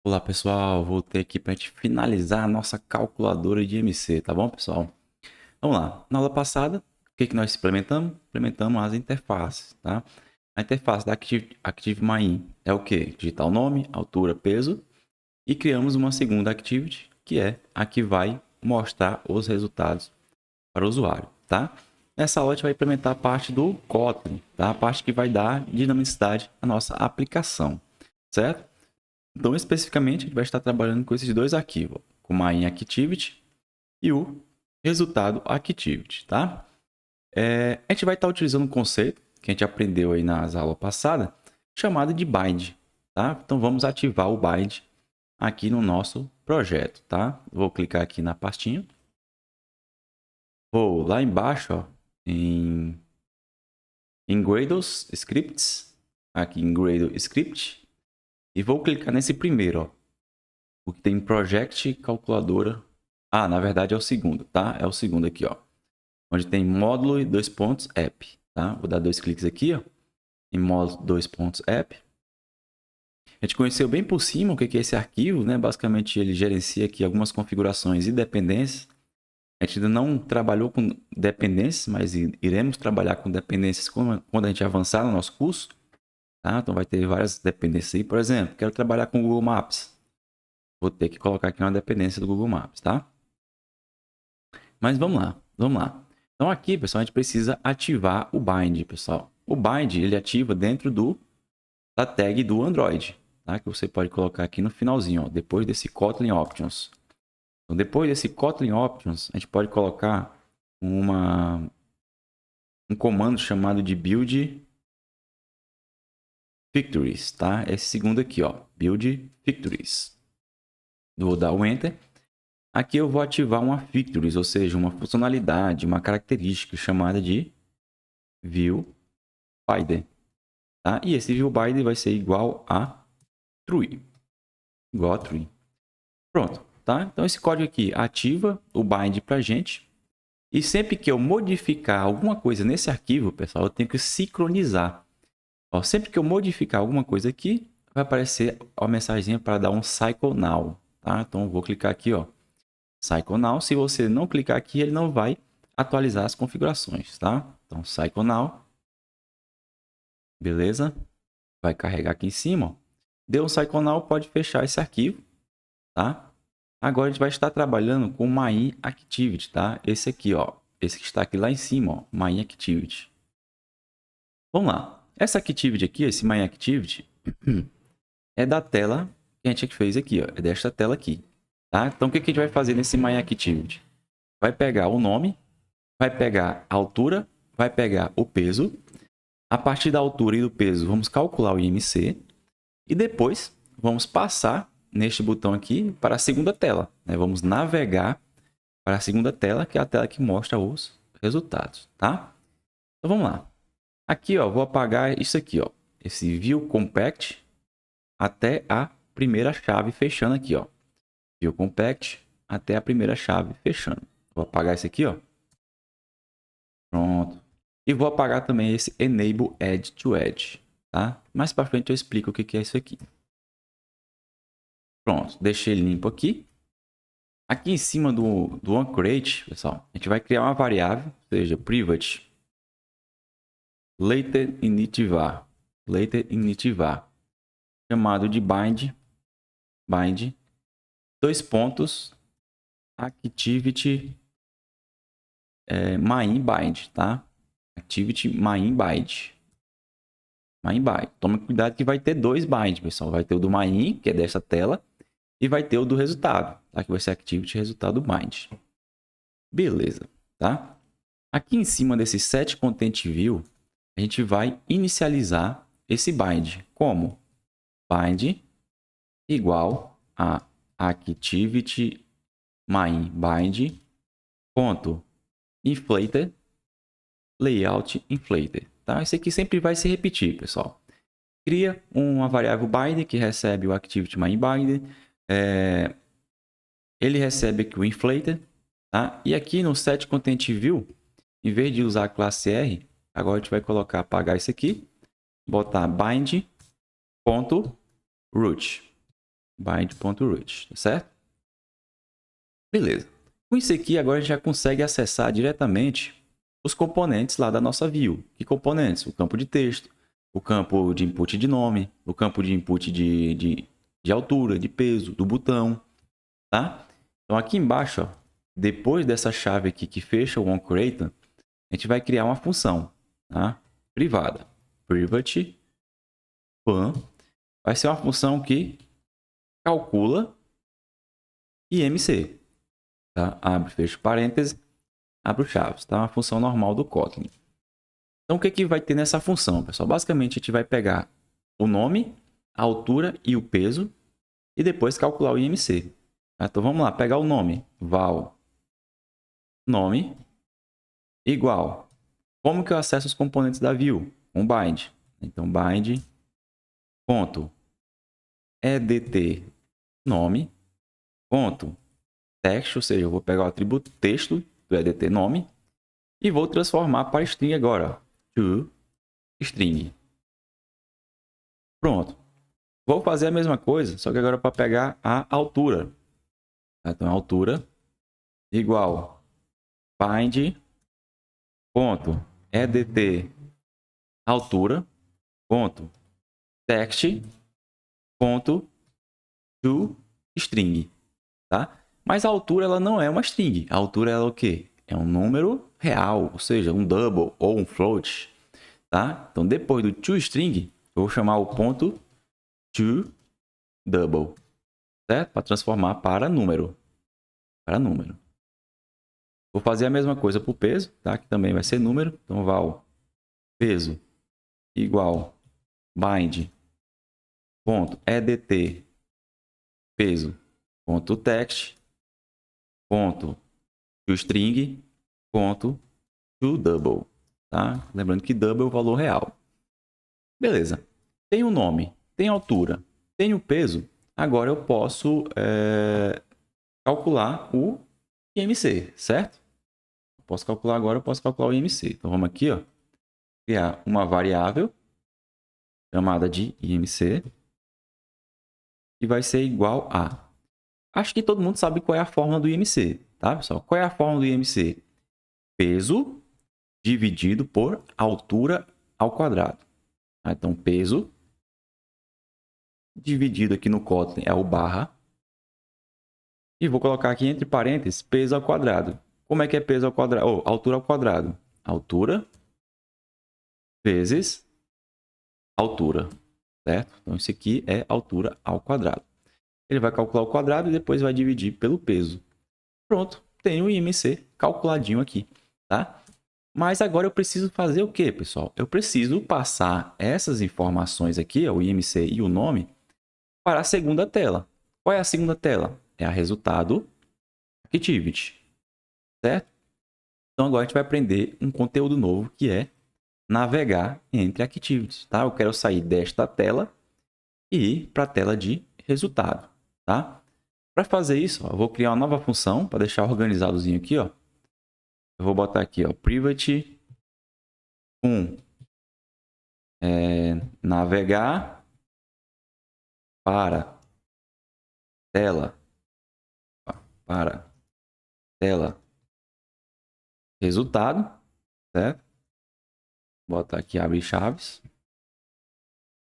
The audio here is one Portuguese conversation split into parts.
Olá pessoal, voltei aqui para a gente finalizar a nossa calculadora de MC, tá bom pessoal? Vamos lá, na aula passada, o que nós implementamos? Implementamos as interfaces, tá? A interface da ActiveMyIn é o que? Digitar o nome, altura, peso e criamos uma segunda activity, que é a que vai mostrar os resultados para o usuário, tá? Nessa aula a gente vai implementar a parte do Kotlin, tá? A parte que vai dar dinamicidade à nossa aplicação, certo? Então, especificamente, a gente vai estar trabalhando com esses dois arquivos, com o MyInActivity e o resultado Activity, tá? A gente vai estar utilizando um conceito que a gente aprendeu aí nas aulas passadas, chamado de bind, tá? Então, vamos ativar o bind aqui no nosso projeto, tá? Vou clicar aqui na pastinha. Vou lá embaixo, ó, em Gradle Scripts, aqui em Gradle Script, e vou clicar nesse primeiro, ó, o que tem Project Calculadora. Ah, na verdade é o segundo, tá? É o segundo aqui, ó. Onde tem módulo e dois pontos app, tá? Vou dar dois cliques aqui, ó. Em módulo dois pontos app. A gente conheceu bem por cima o que é esse arquivo, né? Basicamente ele gerencia aqui algumas configurações e dependências. A gente ainda não trabalhou com dependências, mas iremos trabalhar com dependências quando a gente avançar no nosso curso, tá? Então vai ter várias dependências aí. Por exemplo, quero trabalhar com o Google Maps. Vou ter que colocar aqui uma dependência do Google Maps, tá? Mas vamos lá, vamos lá. Então aqui, pessoal, a gente precisa ativar o bind, pessoal. O bind, ele ativa dentro da tag do Android, tá? Que você pode colocar aqui no finalzinho, ó, depois desse Kotlin Options. Então, depois desse Kotlin Options, a gente pode colocar um comando chamado de build victories, tá? Esse segundo aqui, ó, build victories. Vou dar o Enter. Aqui eu vou ativar uma victories, ou seja, uma funcionalidade, uma característica chamada de viewBinder, tá? E esse viewBinder vai ser igual a true, igual a true. Pronto, tá? Então esse código aqui ativa o bind pra gente. E sempre que eu modificar alguma coisa nesse arquivo, pessoal, eu tenho que sincronizar. Ó, sempre que eu modificar alguma coisa aqui, vai aparecer a mensagem para dar um cycle now, tá? Então eu vou clicar aqui, ó, cycle now. Se você não clicar aqui, ele não vai atualizar as configurações, tá? Então cycle now. Beleza? Vai carregar aqui em cima, ó. Deu um cycle now, pode fechar esse arquivo, tá? Agora a gente vai estar trabalhando com o MyInActivity, tá? Esse aqui, ó. Esse que está aqui lá em cima, ó. MyInActivity. Vamos lá. Essa activity aqui, esse MyInActivity, é da tela que a gente fez aqui, ó. É desta tela aqui, tá? Então o que a gente vai fazer nesse MyInActivity? Vai pegar o nome, vai pegar a altura, vai pegar o peso. A partir da altura e do peso, vamos calcular o IMC. E depois, vamos passar neste botão aqui para a segunda tela, né? Vamos navegar para a segunda tela, que é a tela que mostra os resultados, tá? Então vamos lá. Aqui, ó, vou apagar isso aqui, ó, esse View Compact até a primeira chave fechando aqui, ó. View Compact até a primeira chave fechando. Vou apagar esse aqui, ó. Pronto. E vou apagar também esse Enable Edge to Edge, tá? Mais para frente eu explico o que é isso aqui. Pronto, deixei limpo aqui. Aqui em cima do onCreate, pessoal, a gente vai criar uma variável, ou seja, private later initivar, chamado de bind, dois pontos, activity MyInBind, tá? Activity MyInBind. MyInBind. Toma cuidado que vai ter dois bind, pessoal. Vai ter o do MyIn, que é dessa tela, e vai ter o do resultado, tá? Que vai ser activity resultado bind. Beleza, tá? Aqui em cima desse set content view, a gente vai inicializar esse bind. Como? Bind igual a activity MyInBind ponto inflated layout inflated, tá? Isso aqui sempre vai se repetir, pessoal. Cria uma variável bind que recebe o activity MyInBind, ele recebe aqui o inflated, tá? E aqui no set content view, em vez de usar a classe R, agora a gente vai colocar, apagar isso aqui, botar bind.root. bind.root, tá certo? Beleza. Com isso aqui, agora a gente já consegue acessar diretamente os componentes lá da nossa view. Que componentes? O campo de texto, o campo de input de nome, o campo de input de altura, de peso, do botão, tá? Então aqui embaixo, ó, depois dessa chave aqui que fecha o onCreate, a gente vai criar uma função, tá? Privada. Private fun vai ser uma função que calcula IMC. Tá? Abre, fecha parênteses, abre o chaves. Tá? Uma função normal do Kotlin. Então, o que, que vai ter nessa função, pessoal? Basicamente, a gente vai pegar o nome, a altura e o peso e depois calcular o IMC. Tá? Então, vamos lá. Pegar o nome. Val nome igual. Como que eu acesso os componentes da view? Com bind. Então, bind ponto edt nome ponto text, ou seja, eu vou pegar o atributo texto do edt nome e vou transformar para string agora, to string. Pronto. Vou fazer a mesma coisa, só que agora para pegar a altura. Então, altura igual bind ponto edt altura ponto text ponto to string, tá? Mas a altura ela não é uma string. A altura ela é o quê? É um número real, ou seja, um double ou um float, tá? Então depois do toString, eu vou chamar o ponto toDouble, certo? Para transformar para número. Para número. Vou fazer a mesma coisa para o peso, tá? Que também vai ser número. Então val peso igual bind ponto edt peso ponto text ponto toString ponto toDouble, tá? Lembrando que double é o valor real. Beleza. Tem o nome, tem a altura, tem o peso. Agora eu posso calcular o IMC, certo? Posso calcular agora, eu posso calcular o IMC. Então vamos aqui, ó, criar uma variável chamada de IMC que vai ser igual a... Acho que todo mundo sabe qual é a fórmula do IMC, tá, pessoal? Qual é a fórmula do IMC? Peso dividido por altura ao quadrado. Então, peso dividido aqui no Kotlin é o barra. E vou colocar aqui entre parênteses peso ao quadrado. Como é que é peso ao quadrado? Oh, altura ao quadrado. Altura vezes altura, certo? Então, isso aqui é altura ao quadrado. Ele vai calcular o quadrado e depois vai dividir pelo peso. Pronto, tem o IMC calculadinho aqui, tá? Mas agora eu preciso fazer o quê, pessoal? Eu preciso passar essas informações aqui, o IMC e o nome, para a segunda tela. Qual é a segunda tela? É a resultado activity, certo? Então agora a gente vai aprender um conteúdo novo que é navegar entre activities, tá? Eu quero sair desta tela e ir para a tela de resultado, tá? Para fazer isso, ó, eu vou criar uma nova função para deixar organizadozinho aqui, ó. Eu vou botar aqui, ó, private navegar para tela resultado, certo? Botar aqui abre chaves.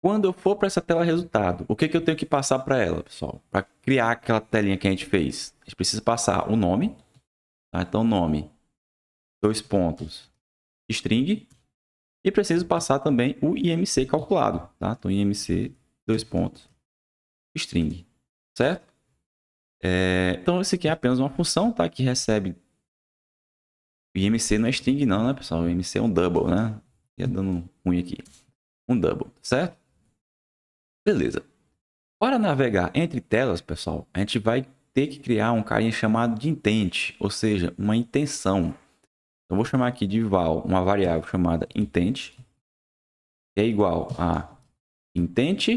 Quando eu for para essa tela resultado, o que, que eu tenho que passar para ela, pessoal? Para criar aquela telinha que a gente fez, a gente precisa passar o nome, tá? Então nome, dois pontos, string, e preciso passar também o IMC calculado, tá? Então IMC, dois pontos, string, certo? Então esse aqui é apenas uma função, tá? Que recebe o IMC não é string não, né, pessoal? O IMC é um double, né? Ia dando ruim aqui. Um double, certo? Beleza. Para navegar entre telas, pessoal, a gente vai ter que criar um carinha chamado de intent, ou seja, uma intenção. Então, vou chamar aqui de val uma variável chamada intent, que é igual a intent,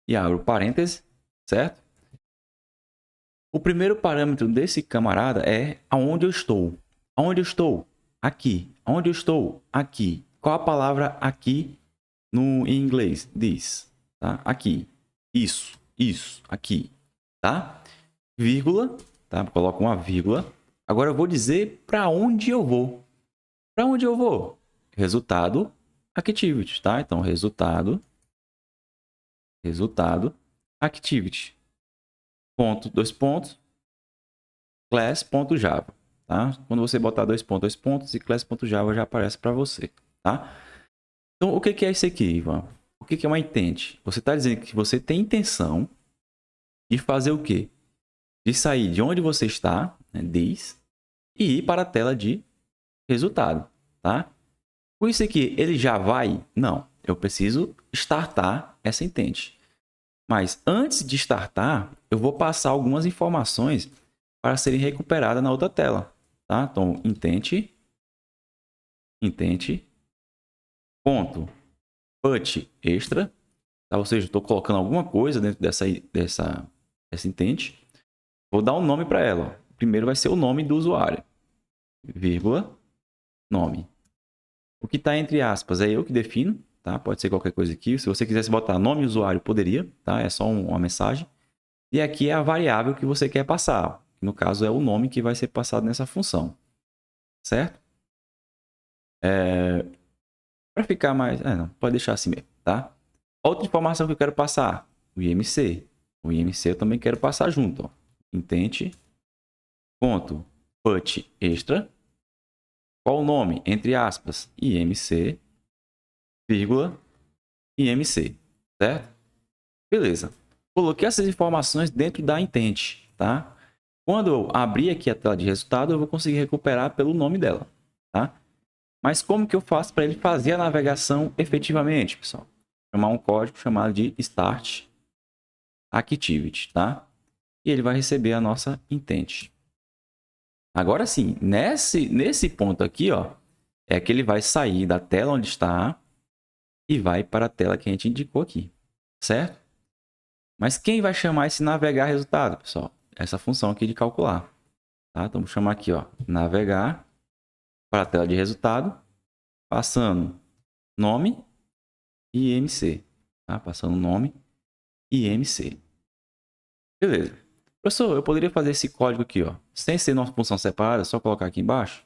e abro parênteses, certo? O primeiro parâmetro desse camarada é aonde eu estou. Aonde eu estou? Aqui. Aonde eu estou? Aqui. Qual a palavra aqui no em inglês? This. Tá? Aqui. Isso, aqui, tá? Vírgula, tá? Coloco uma vírgula. Agora eu vou dizer para onde eu vou. Para onde eu vou? Resultado activity, tá? Então, resultado activity. Ponto, dois pontos, class.java, tá? Quando você botar dois pontos e class.java já aparece para você, tá? Então, o que é isso aqui, Ivan? O que é uma intent? Você está dizendo que você tem intenção de fazer o quê? De sair de onde você está, né, this, e ir para a tela de resultado, tá? Com isso aqui, ele já vai? Não, eu preciso startar essa intent. Mas antes de startar, eu vou passar algumas informações para serem recuperadas na outra tela, tá? Então, intent, ponto, put extra, tá? Ou seja, estou colocando alguma coisa dentro dessa intent. Vou dar um nome para ela. Primeiro vai ser o nome do usuário, vírgula, nome. O que está entre aspas é eu que defino, tá? Pode ser qualquer coisa aqui. Se você quisesse botar nome usuário, poderia, tá? É só uma mensagem. E aqui é a variável que você quer passar. No caso, é o nome que vai ser passado nessa função, certo? Para ficar mais... não, pode deixar assim mesmo, tá? Outra informação que eu quero passar, o IMC. O IMC eu também quero passar junto, ó. Intent, ponto, put extra. Qual o nome? Entre aspas, IMC, vírgula, IMC, certo? Beleza. Coloquei essas informações dentro da intent, tá? Quando eu abrir aqui a tela de resultado, eu vou conseguir recuperar pelo nome dela, tá? Mas como que eu faço para ele fazer a navegação efetivamente, pessoal? Chamar um código chamado de start activity, tá? E ele vai receber a nossa intent. Agora sim, nesse ponto aqui, ó, é que ele vai sair da tela onde está e vai para a tela que a gente indicou aqui, certo? Mas quem vai chamar esse navegar resultado, pessoal? Essa função aqui de calcular, tá? Então, vou chamar aqui, ó, navegar para a tela de resultado, passando nome e IMC, tá? Passando nome e IMC. Beleza. Professor, eu poderia fazer esse código aqui, ó, sem ser uma função separada, só colocar aqui embaixo?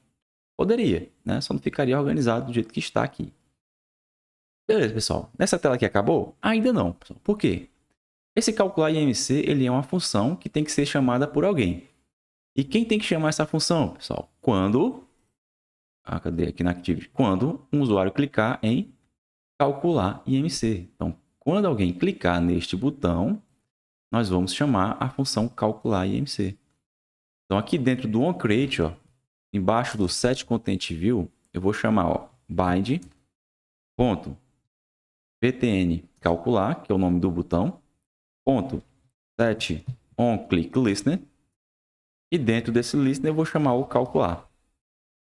Poderia, né? Só não ficaria organizado do jeito que está aqui. Beleza, pessoal. Nessa tela aqui acabou? Ainda não, pessoal. Por quê? Esse calcular IMC, ele é uma função que tem que ser chamada por alguém. E quem tem que chamar essa função, pessoal? Quando... cadê aqui na Activity? Quando um usuário clicar em calcular IMC. Então, quando alguém clicar neste botão, nós vamos chamar a função calcular IMC. Então, aqui dentro do onCreate, ó, embaixo do setContentView, eu vou chamar, ó, bind.ptn calcular, que é o nome do botão, .setOnClickListener, e dentro desse listener eu vou chamar o calcular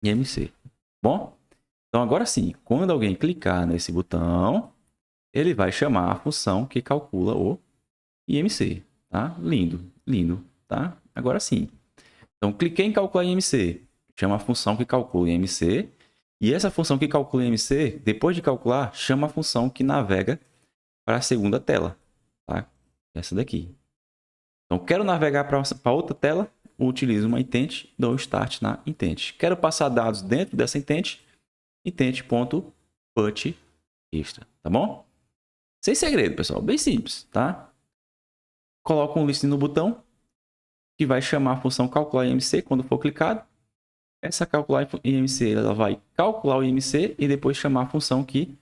IMC. Bom? Então, agora sim, quando alguém clicar nesse botão, ele vai chamar a função que calcula o IMC, tá? Lindo, lindo, tá? Agora sim. Então, cliquei em calcular IMC, chama a função que calcula IMC, e essa função que calcula IMC, depois de calcular, chama a função que navega para a segunda tela, tá? Essa daqui. Então, quero navegar para outra tela, utilizo uma intent, dou start na intent. Quero passar dados dentro dessa intent, intent.put extra, tá bom? Sem segredo, pessoal, bem simples, tá? Coloco um list no botão, que vai chamar a função calcular IMC quando for clicado. Essa calcular IMC, ela vai calcular o IMC e depois chamar a função que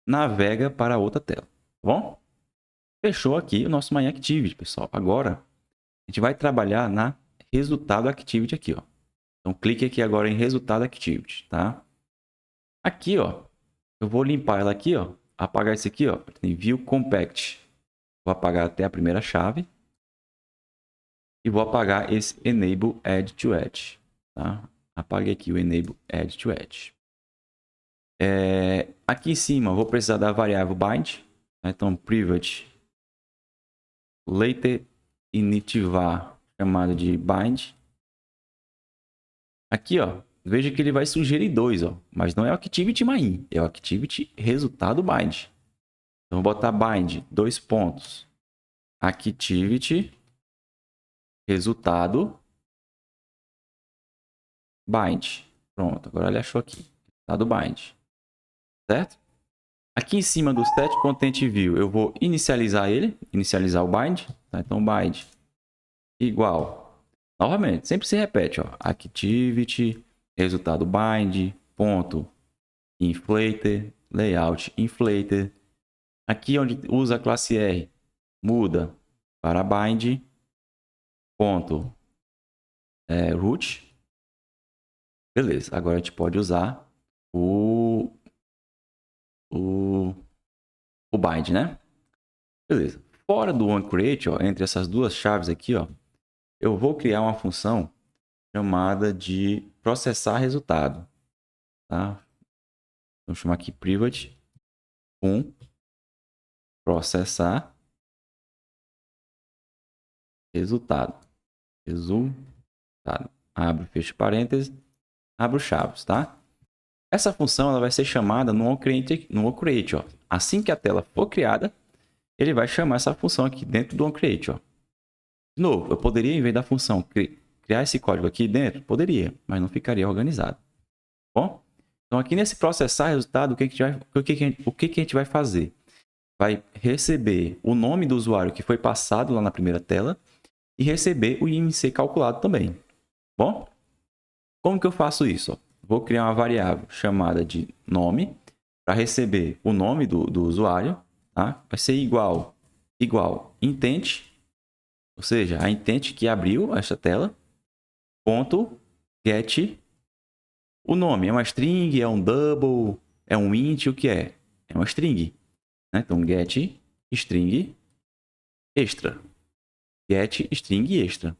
navega para outra tela, tá bom? Fechou aqui o nosso MyActivity, pessoal. Agora, a gente vai trabalhar na resultado activity aqui, ó. Então, clique aqui agora em resultado activity, tá? Aqui, ó, eu vou limpar ela aqui, ó, apagar esse aqui, ó, tem view compact. Vou apagar até a primeira chave e vou apagar esse enable add to edge, tá? Apaguei aqui o enable add to edge. Aqui em cima, eu vou precisar da variável bind, tá? Então, private later initivar, chamado de bind. Aqui, ó, veja que ele vai sugerir dois, ó, mas não é o activity main, é o activity resultado bind. Então, vou botar bind, dois pontos, activity, resultado, bind. Pronto, agora ele achou aqui. Resultado bind. Certo? Aqui em cima do set content view, eu vou inicializar ele, inicializar o bind. Tá? Então, bind igual. Novamente, sempre se repete, ó. Activity, resultado bind, ponto, inflated, layout inflated. Aqui onde usa a classe R, muda para bind, ponto, root. Beleza, agora a gente pode usar o bind, né? Beleza. Fora do onCreate, ó, entre essas duas chaves aqui, ó, eu vou criar uma função chamada de processar resultado, tá? Vamos chamar aqui private processar resultado. Abre, fecha parênteses, abre chaves, tá? Essa função ela vai ser chamada no onCreate, ó. Assim que a tela for criada, ele vai chamar essa função aqui dentro do onCreate, ó. De novo, eu poderia, em vez da função criar esse código aqui dentro, poderia, mas não ficaria organizado. Bom, então aqui nesse processar resultado, o que a gente vai fazer? Vai receber o nome do usuário que foi passado lá na primeira tela e receber o IMC calculado também. Bom, como que eu faço isso? Ó, vou criar uma variável chamada de nome para receber o nome do usuário. Tá? Vai ser igual intent, ou seja, a intent que abriu esta tela, ponto get o nome. É uma string, é um double, é um int, o que é? É uma string. Né? Então, get string extra. Get string extra.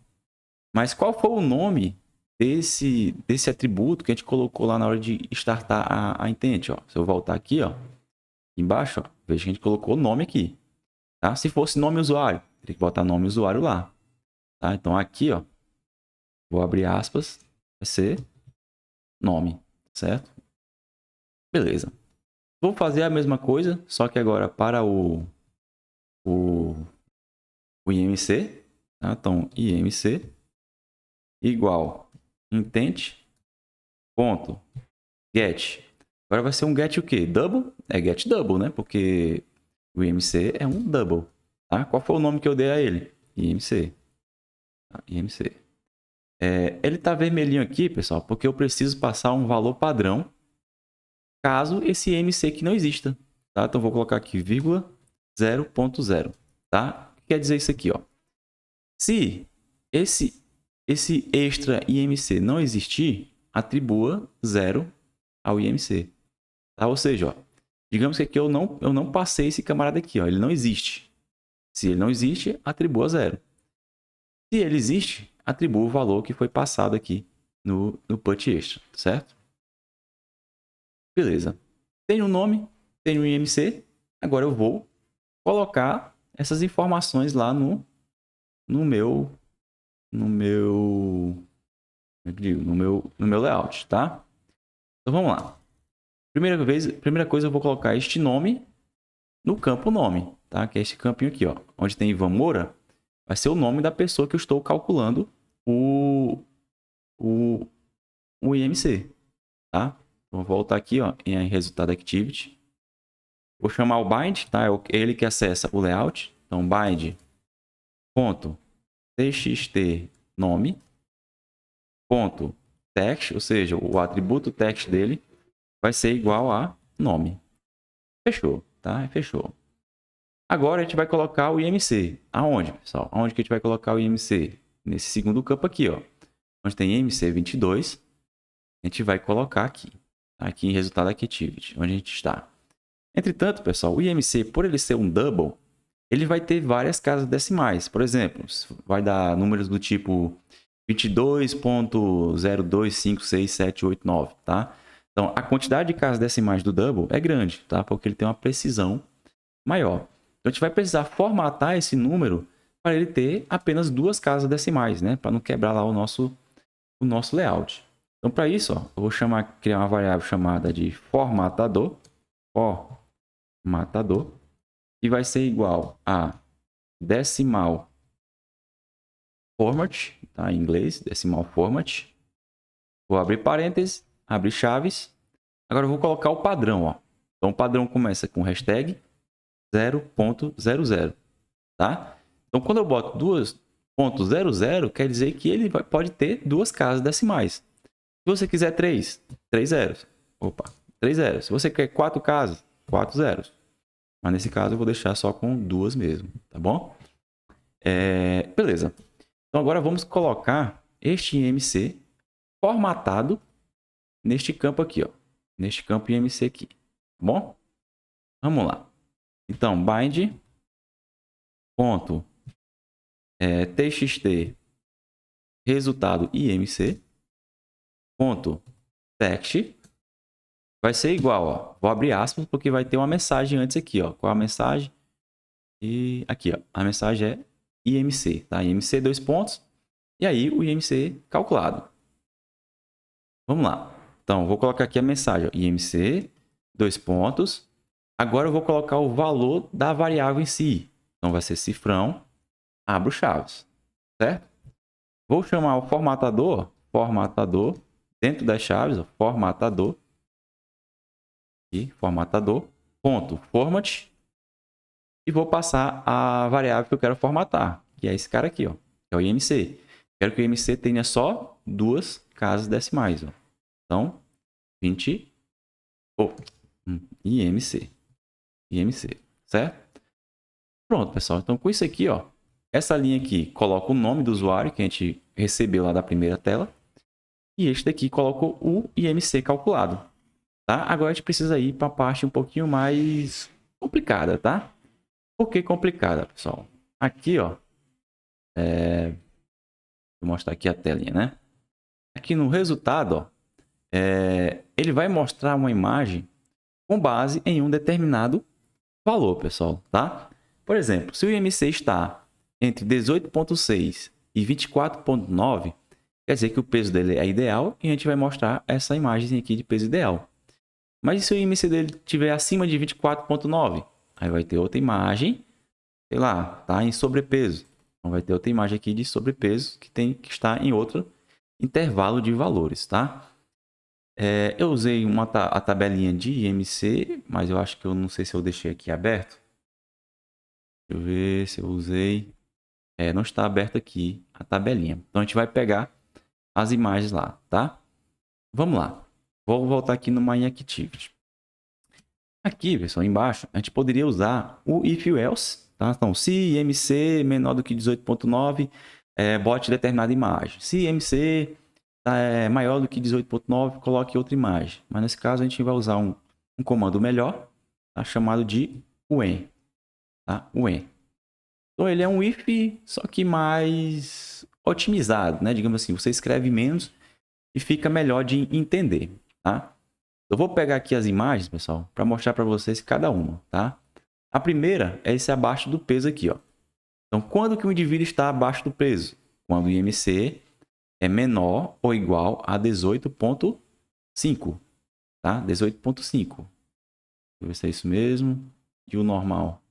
Mas qual foi o nome desse atributo que a gente colocou lá na hora de startar a intent? Ó? Se eu voltar aqui, ó, embaixo, ó, veja que a gente colocou o nome aqui. Tá? Se fosse nome usuário, teria que botar nome usuário lá. Tá? Então, aqui, ó, vou abrir aspas, vai ser nome, certo? Beleza. Vou fazer a mesma coisa, só que agora para o IMC. Tá? Então, IMC igual intent ponto get. Agora vai ser um get o quê? Double? É get double, né? Porque o IMC é um double. Tá? Qual foi o nome que eu dei a ele? IMC. Tá? IMC. Ele tá vermelhinho aqui, pessoal, porque eu preciso passar um valor padrão caso esse IMC aqui não exista. Tá? Então, vou colocar aqui, vírgula 0.0. Tá? O que quer dizer isso aqui? Ó? Se esse extra IMC não existir, atribua 0 ao IMC. Tá? Ou seja, ó, digamos que aqui eu não passei esse camarada aqui. Ó, ele não existe. Se ele não existe, atribua 0. Se ele existe, atribua o valor que foi passado aqui no put extra, certo? Beleza. Tem um nome, tem um IMC. Agora eu vou colocar essas informações lá no meu layout, tá? Então vamos lá. Primeira coisa eu vou colocar este nome no campo nome, tá? Que é esse campinho aqui, ó, onde tem Ivan Moura, vai ser o nome da pessoa que eu estou calculando o IMC, tá? Então, vou voltar aqui, ó, em resultado activity. Vou chamar o bind, tá? É ele que acessa o layout. Então, bind ponto txt nome ponto text, ou seja, o atributo text dele vai ser igual a nome. Fechou, tá? Fechou. Agora a gente vai colocar o IMC. Aonde, pessoal? Aonde que a gente vai colocar o IMC? Nesse segundo campo aqui, ó. Onde tem IMC22, a gente vai colocar aqui. Aqui em resultado activity, onde a gente está. Entretanto, pessoal, o IMC, por ele ser um double, ele vai ter várias casas decimais. Por exemplo, vai dar números do tipo 22.02567789, tá? Então, a quantidade de casas decimais do double é grande, tá? Porque ele tem uma precisão maior. Então, a gente vai precisar formatar esse número para ele ter apenas duas casas decimais, né? Para não quebrar lá o nosso layout. Então, para isso, ó, eu vou criar uma variável chamada de formatador, que vai ser igual a decimal format, tá? Em inglês, decimal format. Vou abrir parênteses, abrir chaves. Agora eu vou colocar o padrão, ó. Então o padrão começa com hashtag 0.00, tá? Então quando eu boto 2.00, quer dizer que ele pode ter duas casas decimais. Se você quiser 3 zeros. Opa, 3 zeros. Se você quer 4 casas, 4 zeros. Mas nesse caso eu vou deixar só com duas mesmo, tá bom? Beleza. Então agora vamos colocar este IMC formatado neste campo aqui, ó. Neste campo IMC aqui, tá bom? Vamos lá. Então, bind ponto txt resultado IMC ponto text vai ser igual, ó. Vou abrir aspas porque vai ter uma mensagem antes aqui, ó. Qual a mensagem? E aqui, ó. A mensagem é IMC, tá? IMC dois pontos. E aí o IMC calculado. Vamos lá. Então, vou colocar aqui a mensagem, ó. IMC dois pontos. Agora eu vou colocar o valor da variável em si. Então vai ser cifrão, abro chaves, certo? Vou chamar o formatador, dentro das chaves, ó, formatador, e formatador, ponto, format, e vou passar a variável que eu quero formatar, que é esse cara aqui, ó, que é o IMC. Quero que o IMC tenha só duas casas decimais, ó. Então, 20, IMC, certo? Pronto, pessoal. Então, com isso aqui, ó, essa linha aqui coloca o nome do usuário que a gente recebeu lá da primeira tela. E este daqui coloca o IMC calculado. Tá? Agora a gente precisa ir para a parte um pouquinho mais complicada, tá? Por que complicada, pessoal? Aqui, ó. Vou mostrar aqui a telinha, né? Aqui no resultado, ó, ele vai mostrar uma imagem com base em um determinado valor, pessoal, tá? Por exemplo, se o IMC está entre 18.6 e 24.9, quer dizer que o peso dele é ideal e a gente vai mostrar essa imagem aqui de peso ideal. Mas e se o IMC dele estiver acima de 24.9? Aí vai ter outra imagem, sei lá, tá em sobrepeso. Então vai ter outra imagem aqui de sobrepeso que tem que estar em outro intervalo de valores, tá? Eu usei a tabelinha de IMC, mas eu acho que eu não sei se eu deixei aqui aberto. Deixa eu ver se eu usei. Não está aberto aqui a tabelinha. Então a gente vai pegar as imagens lá, tá? Vamos lá. Vou voltar aqui no MyActivity. Aqui, pessoal, embaixo, a gente poderia usar o if-else, tá? Então, se IMC menor do que 18.9, bote determinada imagem. Se IMC maior do que 18.9, coloque outra imagem. Mas nesse caso, a gente vai usar um comando melhor, tá? Chamado de when, tá? When. Então, ele é um if, só que mais otimizado, né? Digamos assim, você escreve menos e fica melhor de entender, tá? Eu vou pegar aqui as imagens, pessoal, para mostrar para vocês cada uma, tá? A primeira é esse abaixo do peso aqui, ó. Então, quando que o indivíduo está abaixo do peso? Quando o IMC é menor ou igual a 18.5, tá? 18.5. Deixa eu ver se é isso mesmo. E o normal?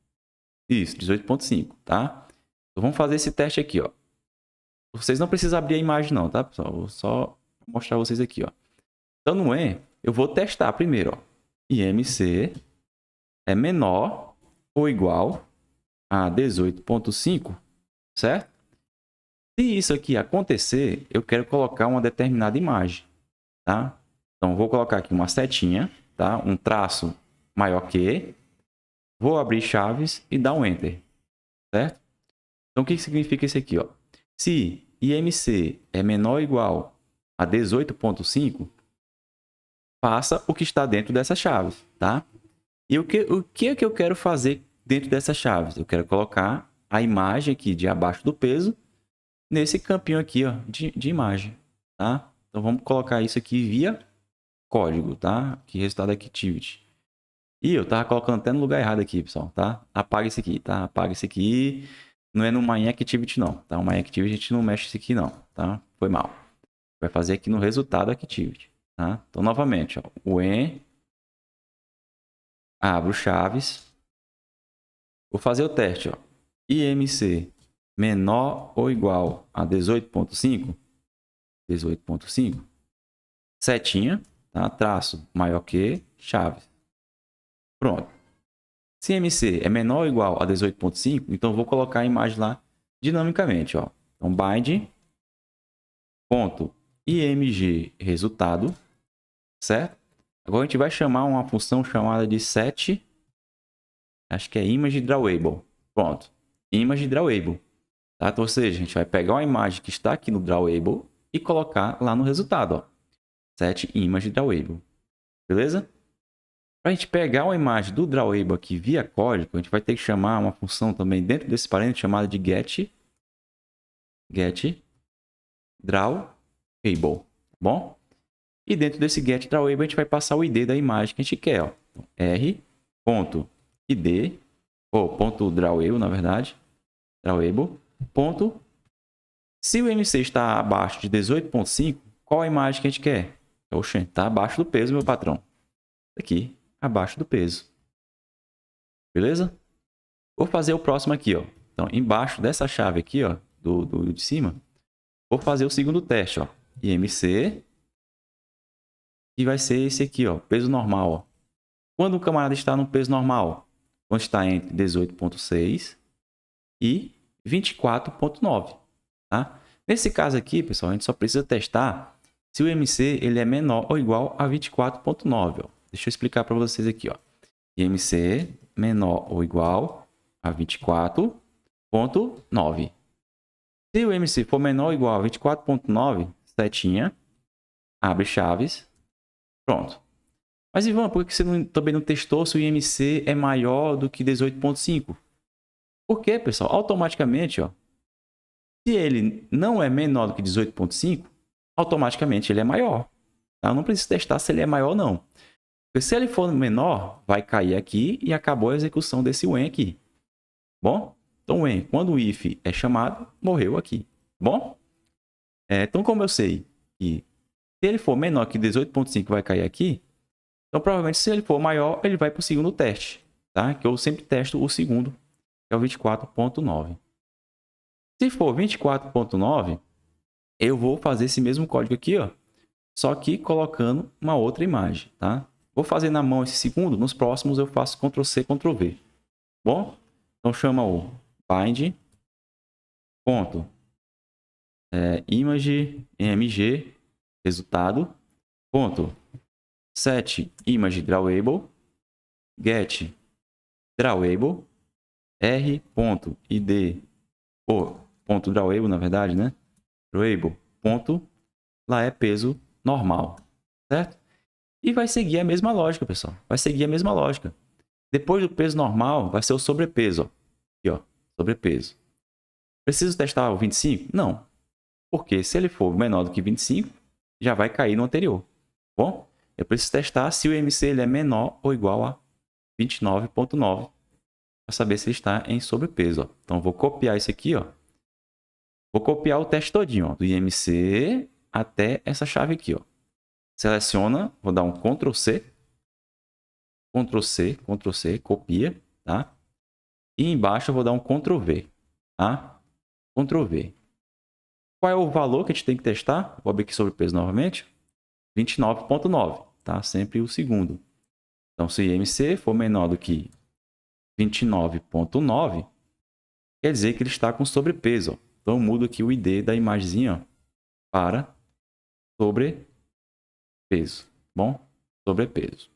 Isso, 18.5, tá? Então, vamos fazer esse teste aqui, ó. Vocês não precisam abrir a imagem não, tá, pessoal? Vou só mostrar vocês aqui, ó. Então, no eu vou testar primeiro, ó. IMC é menor ou igual a 18.5, certo? Se isso aqui acontecer, eu quero colocar uma determinada imagem, tá? Então, vou colocar aqui uma setinha, tá? Um traço maior que, vou abrir chaves e dar um Enter, certo? Então, o que significa isso aqui, ó? Se IMC é menor ou igual a 18.5, faça o que está dentro dessas chaves, tá? E o que é que eu quero fazer dentro dessas chaves? Eu quero colocar a imagem aqui de abaixo do peso nesse campinho aqui, ó, de imagem, tá? Então vamos colocar isso aqui via código, tá? Aqui, resultado activity. E eu tava colocando até no lugar errado aqui, pessoal, tá? Apaga esse aqui, tá? Apaga esse aqui. Não é no MyActivity não, tá? O MyActivity a gente não mexe isso aqui não, tá? Foi mal. Vai fazer aqui no resultado activity, tá? Então novamente, ó, when abro chaves. Vou fazer o teste, ó. IMC menor ou igual a 18.5, 18.5, setinha, tá? Traço maior que chaves. Pronto. Se IMC é menor ou igual a 18.5, então eu vou colocar a imagem lá dinamicamente, ó. Então bind ponto img resultado, certo? Agora a gente vai chamar uma função chamada de set, acho que é image drawable. Pronto, image drawable, tá? Então, ou seja, a gente vai pegar uma imagem que está aqui no drawable e colocar lá no resultado, ó. Set image drawable, beleza? Para a gente pegar uma imagem do drawable aqui via código, a gente vai ter que chamar uma função também dentro desse parênteses chamada de get drawable, tá bom? E dentro desse get drawable a gente vai passar o ID da imagem que a gente quer, ó. r.id ou ponto drawable, na verdade, drawable, ponto. Se o MC está abaixo de 18.5, qual a imagem que a gente quer? Oxe, está abaixo do peso, meu patrão. Aqui, abaixo do peso. Beleza? Vou fazer o próximo aqui, ó. Então, embaixo dessa chave aqui, ó, do de cima, vou fazer o segundo teste, ó. IMC. E vai ser esse aqui, ó, peso normal, ó. Quando o camarada está no peso normal, quando está entre 18.6 e 24.9, tá? Nesse caso aqui, pessoal, a gente só precisa testar se o MC ele é menor ou igual a 24.9, ó. Deixa eu explicar para vocês aqui, ó. IMC menor ou igual a 24.9. Se o MC for menor ou igual a 24.9, setinha, abre chaves, pronto. Mas, Ivan, por que você também não testou se o IMC é maior do que 18.5? Por quê, pessoal? Automaticamente, ó, se ele não é menor do que 18.5, automaticamente ele é maior. Tá? Eu não preciso testar se ele é maior ou não. Porque se ele for menor, vai cair aqui e acabou a execução desse when aqui. Bom? Então, when, quando o if é chamado, morreu aqui. Bom? Então, como eu sei que se ele for menor que 18.5 vai cair aqui, então provavelmente se ele for maior, ele vai para o segundo teste. Tá? Que eu sempre testo o segundo, que é o 24.9. Se for 24.9, eu vou fazer esse mesmo código aqui, ó, só que colocando uma outra imagem, tá? Vou fazer na mão esse segundo, nos próximos eu faço Ctrl C, Ctrl V. Bom? Então chama o bind ponto image img resultado ponto set image drawable get drawable r.id ou ponto drawable, na verdade, né? Drawable ponto lá é peso normal, certo? E vai seguir a mesma lógica, pessoal. Vai seguir a mesma lógica. Depois do peso normal, vai ser o sobrepeso, ó. Aqui, ó, sobrepeso. Preciso testar o 25? Não. Porque se ele for menor do que 25, já vai cair no anterior. Bom, eu preciso testar se o MC ele é menor ou igual a 29.9 para saber se ele está em sobrepeso, ó. Então, vou copiar isso aqui, ó. Vou copiar o teste todinho, ó, do IMC até essa chave aqui, ó. Seleciona, vou dar um Ctrl C, Ctrl C, Ctrl C, copia, tá? E embaixo eu vou dar um Ctrl V, tá? Ctrl V. Qual é o valor que a gente tem que testar? Vou abrir aqui sobre o peso novamente. 29.9, tá? Sempre o segundo. Então, se o IMC for menor do que 29.9, quer dizer que ele está com sobrepeso, ó. Então, eu mudo aqui o ID da imagenzinha, ó, para sobrepeso. Bom? Sobrepeso.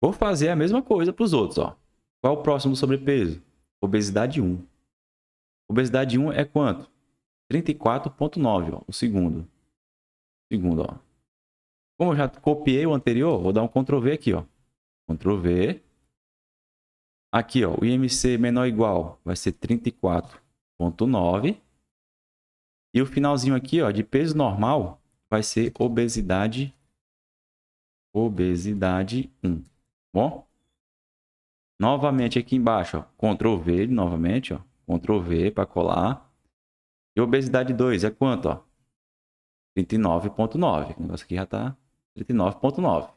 Vou fazer a mesma coisa para os outros, ó. Qual é o próximo sobrepeso? Obesidade 1. Obesidade 1 é quanto? 34.9, ó, o segundo. Segundo, ó. Como eu já copiei o anterior, vou dar um Ctrl V aqui, ó. Ctrl V. Aqui, ó, o IMC menor ou igual vai ser 34.9. E o finalzinho aqui, ó, de peso normal vai ser obesidade 1. Bom? Novamente aqui embaixo, ó, Ctrl V novamente, ó. Ctrl V para colar. E obesidade 2 é quanto, ó? 39.9. O negócio aqui já está 39.9.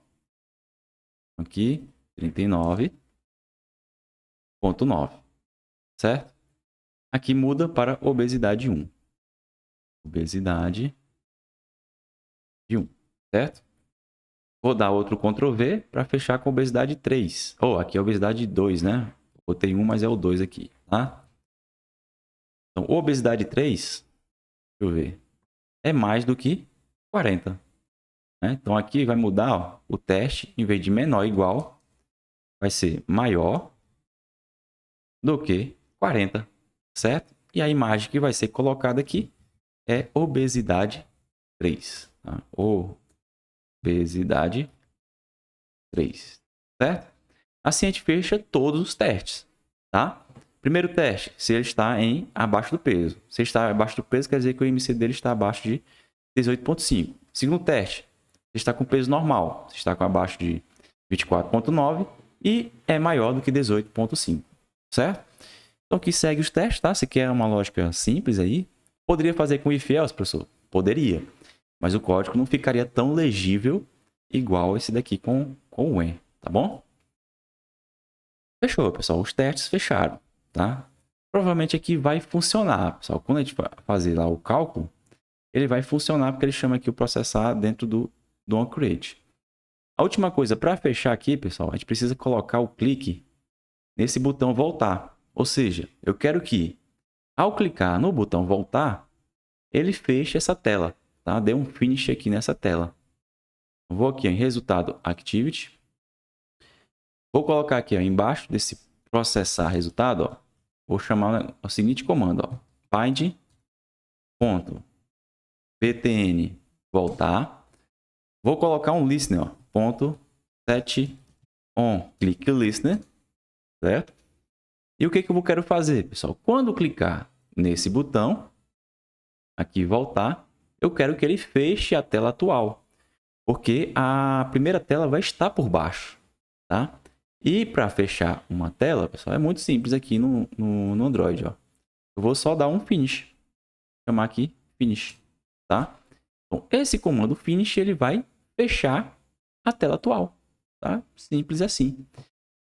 Aqui, 39.9. certo? Aqui muda para obesidade 1. Obesidade de 1, certo? Vou dar outro Ctrl V para fechar com obesidade 3. Ou aqui é obesidade 2, né? Botei 1, mas é o 2 aqui, tá? Então, obesidade 3, deixa eu ver, é mais do que 40. Né? Então, aqui vai mudar ó, o teste, em vez de menor igual, vai ser maior do que 40, certo? E a imagem que vai ser colocada aqui é obesidade 3. Tá? Obesidade 3, certo? Assim a gente fecha todos os testes, tá? Primeiro teste, se ele está em abaixo do peso. Se está abaixo do peso, quer dizer que o IMC dele está abaixo de 18,5. Segundo teste, se está com peso normal, se está com abaixo de 24,9 e é maior do que 18,5, certo? Então aqui segue os testes, tá? Se quer uma lógica simples aí, poderia fazer com if else, professor? Poderia, mas o código não ficaria tão legível igual esse daqui com o when, tá bom? Fechou, pessoal. Os testes fecharam, tá? Provavelmente aqui vai funcionar, pessoal. Quando a gente fazer lá o cálculo, ele vai funcionar porque ele chama aqui o processar dentro do onCreate. A última coisa, para fechar aqui, pessoal, a gente precisa colocar o clique nesse botão voltar. Ou seja, eu quero que, ao clicar no botão voltar, ele feche essa tela, tá? Dê um finish aqui nessa tela. Eu vou aqui em resultado activity. Vou colocar aqui ó, embaixo desse processar resultado, ó, vou chamar o seguinte comando, ó, find.ptn voltar. Vou colocar um listener, ó, ponto set on click listener, certo? E o que eu quero fazer, pessoal? Quando clicar nesse botão, aqui voltar, eu quero que ele feche a tela atual, porque a primeira tela vai estar por baixo, tá? E para fechar uma tela, pessoal, é muito simples aqui no Android, ó. Eu vou só dar um finish, chamar aqui finish, tá? Então, esse comando finish, ele vai fechar a tela atual, tá? Simples assim.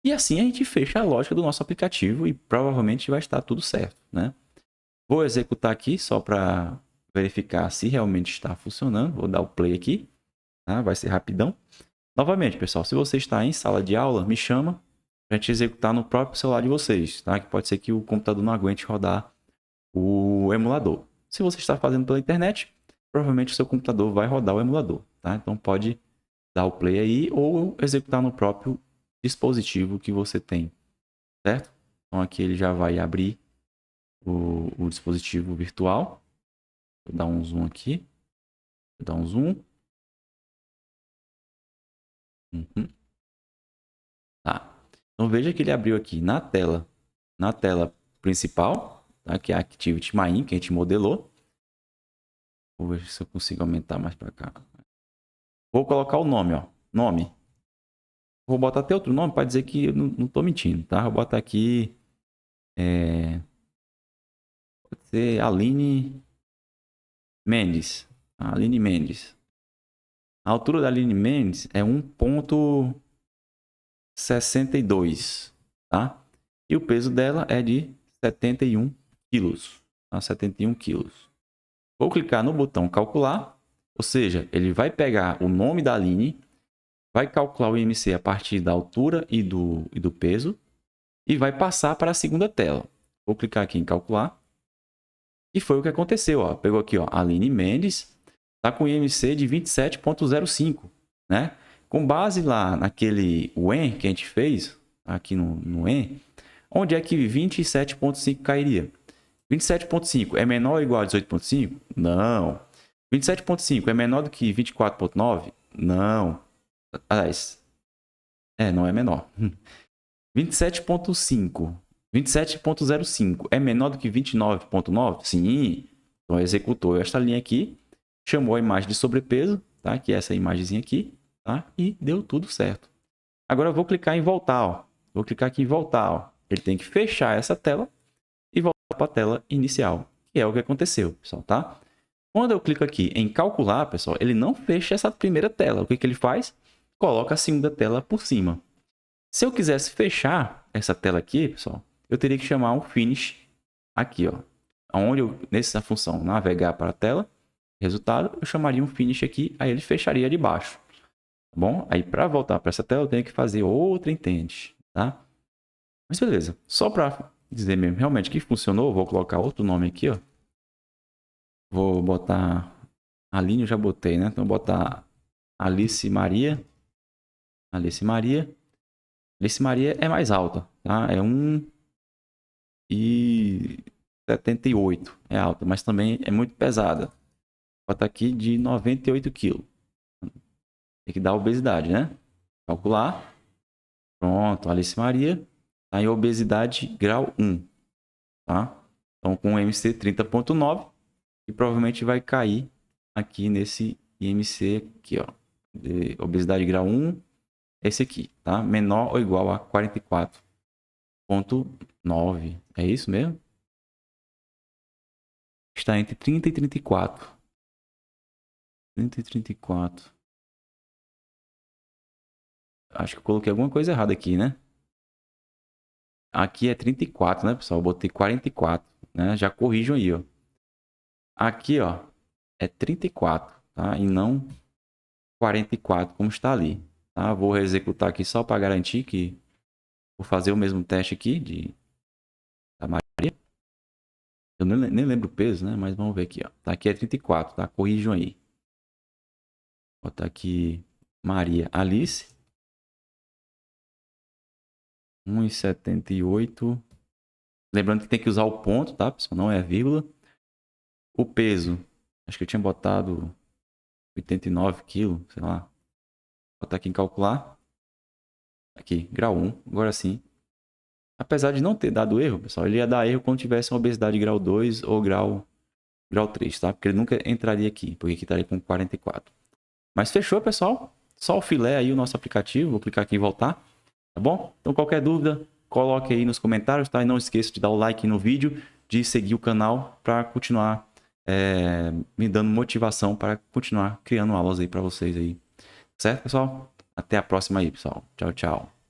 E assim a gente fecha a lógica do nosso aplicativo e provavelmente vai estar tudo certo, né? Vou executar aqui só para verificar se realmente está funcionando. Vou dar o play aqui, tá? Vai ser rapidão. Novamente, pessoal, se você está em sala de aula, me chama para a gente executar no próprio celular de vocês, tá? Que pode ser que o computador não aguente rodar o emulador. Se você está fazendo pela internet, provavelmente o seu computador vai rodar o emulador, tá? Então pode dar o play aí ou executar no próprio dispositivo que você tem, certo? Então aqui ele já vai abrir o dispositivo virtual. Vou dar um zoom aqui. Vou dar um zoom. Tá. Então veja que ele abriu aqui na tela principal, tá? Que é a Activity Main, que a gente modelou. Vou ver se eu consigo aumentar mais para cá. Vou colocar o nome, ó. Nome. Vou botar até outro nome para dizer que eu não estou mentindo, tá? Vou botar aqui. Pode ser Aline Mendes. Aline Mendes. A altura da Aline Mendes é 1,62, tá? E o peso dela é de 71 quilos. Tá? 71 quilos. Vou clicar no botão calcular, ou seja, ele vai pegar o nome da Aline, vai calcular o IMC a partir da altura e do peso e vai passar para a segunda tela. Vou clicar aqui em calcular. E foi o que aconteceu, ó. Pegou aqui, ó, Aline Mendes, tá com IMC de 27,05, né? Com base lá naquele when que a gente fez, aqui no when, onde é que 27,5 cairia? 27,5 é menor ou igual a 18,5? Não. 27,5 é menor do que 24,9? Não. Aliás, não é menor. 27,5. 27,05 é menor do que 29,9? Sim. Então executou esta linha aqui, chamou a imagem de sobrepeso, tá? Que é essa imagenzinha aqui, tá? E deu tudo certo. Agora eu vou clicar em voltar, ó. Vou clicar aqui em voltar, ó. Ele tem que fechar essa tela e voltar para a tela inicial, que é o que aconteceu, pessoal, tá? Quando eu clico aqui em calcular, pessoal, ele não fecha essa primeira tela. O que ele faz? Coloca a segunda tela por cima. Se eu quisesse fechar essa tela aqui, pessoal, eu teria que chamar um finish aqui, ó. Onde eu, nessa função navegar para a tela, resultado, eu chamaria um finish aqui, aí ele fecharia de baixo. Tá bom? Aí para voltar para essa tela, eu tenho que fazer outra intent, tá? Mas beleza. Só para dizer mesmo realmente que funcionou, vou colocar outro nome aqui, ó. Vou botar Aline, eu já botei, né? Então vou botar Alice Maria. Alice Maria. Alice Maria é mais alta, tá? É 1,78. É alta, mas também é muito pesada. Vou botar aqui de 98 kg. Tem que dar obesidade, né? Calcular. Pronto, Alice Maria. Tá em obesidade grau 1. Tá? Então com IMC 30.9. E provavelmente vai cair aqui nesse IMC aqui, ó. De obesidade grau 1. Esse aqui, tá? Menor ou igual a 44.9. É isso mesmo? Está entre 30 e 34. 30 e 34. Acho que eu coloquei alguma coisa errada aqui, né? Aqui é 34, né, pessoal? Eu botei 44, né? Já corrijam aí, ó. Aqui, ó, é 34, tá? E não 44, como está ali. Tá? Vou executar aqui só para garantir que vou fazer o mesmo teste aqui da Maria. Eu nem lembro o peso, né? Mas vamos ver aqui, ó. Tá, aqui é 34, tá? Corrijam aí. Vou botar aqui Maria Alice. 1,78. Lembrando que tem que usar o ponto, tá, pessoal? Não é vírgula. O peso, acho que eu tinha botado 89 kg, sei lá. Vou botar aqui em calcular. Aqui, grau 1, agora sim. Apesar de não ter dado erro, pessoal, ele ia dar erro quando tivesse uma obesidade grau 2 ou grau 3, tá? Porque ele nunca entraria aqui, porque aqui estaria com 44. Mas fechou, pessoal. Só o filé aí, o nosso aplicativo. Vou clicar aqui em voltar, tá bom? Então, qualquer dúvida, coloque aí nos comentários, tá? E não esqueça de dar o like no vídeo, de seguir o canal para continuar me dando motivação para continuar criando aulas aí para vocês aí. Certo, pessoal? Até a próxima aí, pessoal. Tchau, tchau.